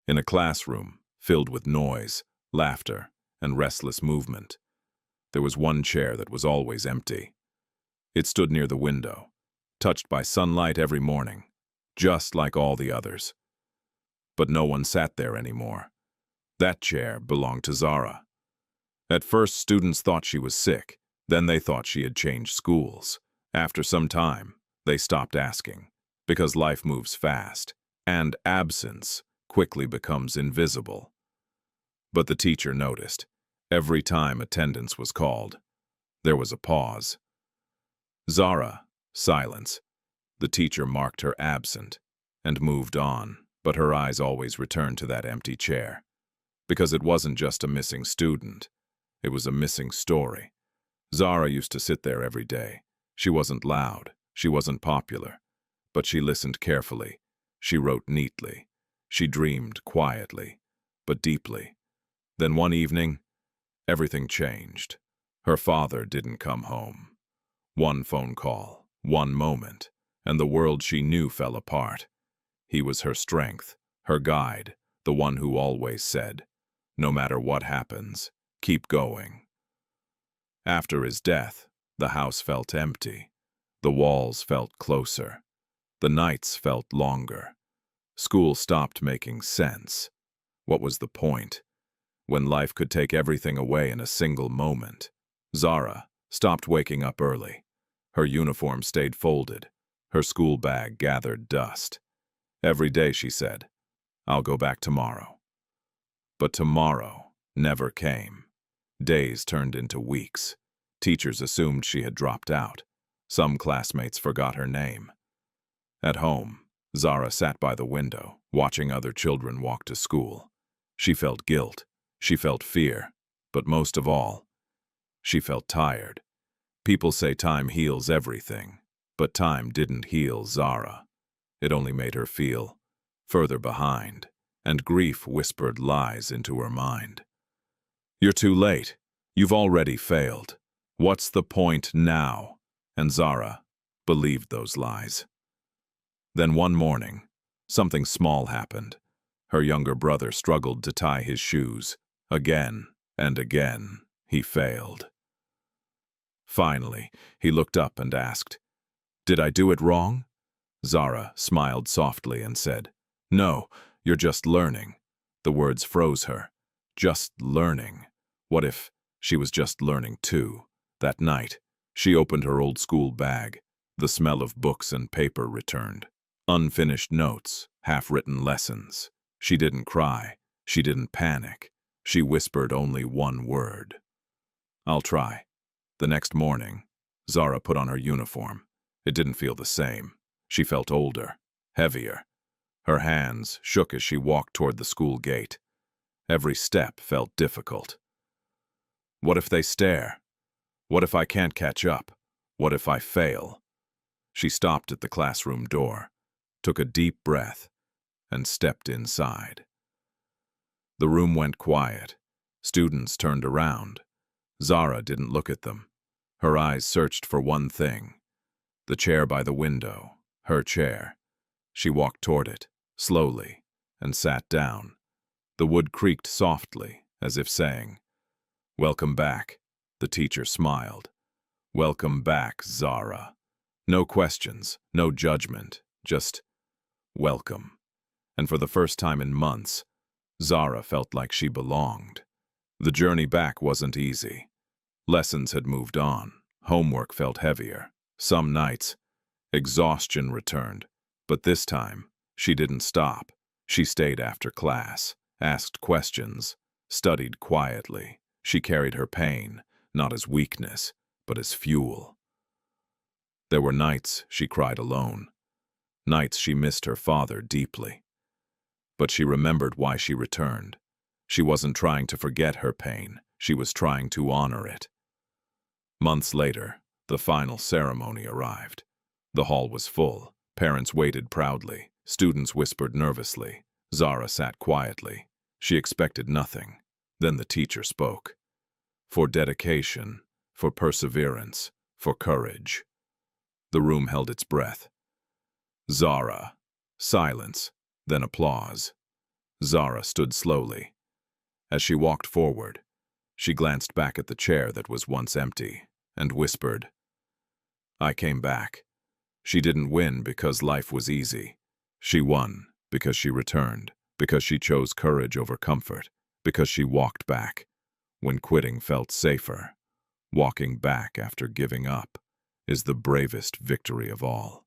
In a classroom filled with noise, laughter, and restless movement, there was one chair that was always empty. It stood near the window, touched by sunlight every morning, just like all the others. But no one sat there anymore. That chair belonged to Zara. At first, students thought she was sick. Then they thought she had changed schools. After some time, they stopped asking, because life moves fast, and absence quickly becomes invisible. But the teacher noticed. Every time attendance was called, there was a pause. Zara, silence. The teacher marked her absent and moved on, but her eyes always returned to that empty chair. Because it wasn't just a missing student, it was a missing story. Zara used to sit there every day. She wasn't loud, she wasn't popular, but she listened carefully. She wrote neatly. She dreamed quietly, but deeply. Then one evening, everything changed. Her father didn't come home. One phone call, one moment, and the world she knew fell apart. He was her strength, her guide, the one who always said, "No matter what happens, keep going." After his death, the house felt empty. The walls felt closer. The nights felt longer. School stopped making sense. What was the point? When life could take everything away in a single moment. Zara stopped waking up early. Her uniform stayed folded. Her school bag gathered dust. Every day she said, "I'll go back tomorrow." But tomorrow never came. Days turned into weeks. Teachers assumed she had dropped out. Some classmates forgot her name. At home, Zara sat by the window, watching other children walk to school. She felt guilt. She felt fear. But most of all, she felt tired. People say time heals everything, but time didn't heal Zara. It only made her feel further behind, and grief whispered lies into her mind. "You're too late. You've already failed. What's the point now?" And Zara believed those lies. Then one morning, something small happened. Her younger brother struggled to tie his shoes. Again and again, he failed. Finally, he looked up and asked, "Did I do it wrong?" Zara smiled softly and said, "No, you're just learning." The words froze her. Just learning. What if she was just learning too? That night, she opened her old school bag. The smell of books and paper returned. Unfinished notes, half-written lessons. She didn't cry. She didn't panic. She whispered only one word. "I'll try." The next morning, Zara put on her uniform. It didn't feel the same. She felt older, heavier. Her hands shook as she walked toward the school gate. Every step felt difficult. What if they stare? What if I can't catch up? What if I fail? She stopped at the classroom door, took a deep breath, and stepped inside. The room went quiet. Students turned around. Zara didn't look at them. Her eyes searched for one thing. The chair by the window, her chair. She walked toward it, slowly, and sat down. The wood creaked softly, as if saying, "Welcome back." The teacher smiled. "Welcome back, Zara." No questions, no judgment, just welcome. And for the first time in months, Zara felt like she belonged. The journey back wasn't easy. Lessons had moved on. Homework felt heavier. Some nights, exhaustion returned. But this time, she didn't stop. She stayed after class, asked questions, studied quietly. She carried her pain, not as weakness, but as fuel. There were nights she cried alone. Nights she missed her father deeply. But she remembered why she returned. She wasn't trying to forget her pain. She was trying to honor it. Months later, the final ceremony arrived. The hall was full. Parents waited proudly. Students whispered nervously. Zara sat quietly. She expected nothing. Then the teacher spoke. For dedication, for perseverance, for courage. The room held its breath. Zara. Silence, then applause. Zara stood slowly. As she walked forward, she glanced back at the chair that was once empty and whispered, "I came back." She didn't win because life was easy. She won because she returned, because she chose courage over comfort, because she walked back when quitting felt safer. Walking back after giving up is the bravest victory of all.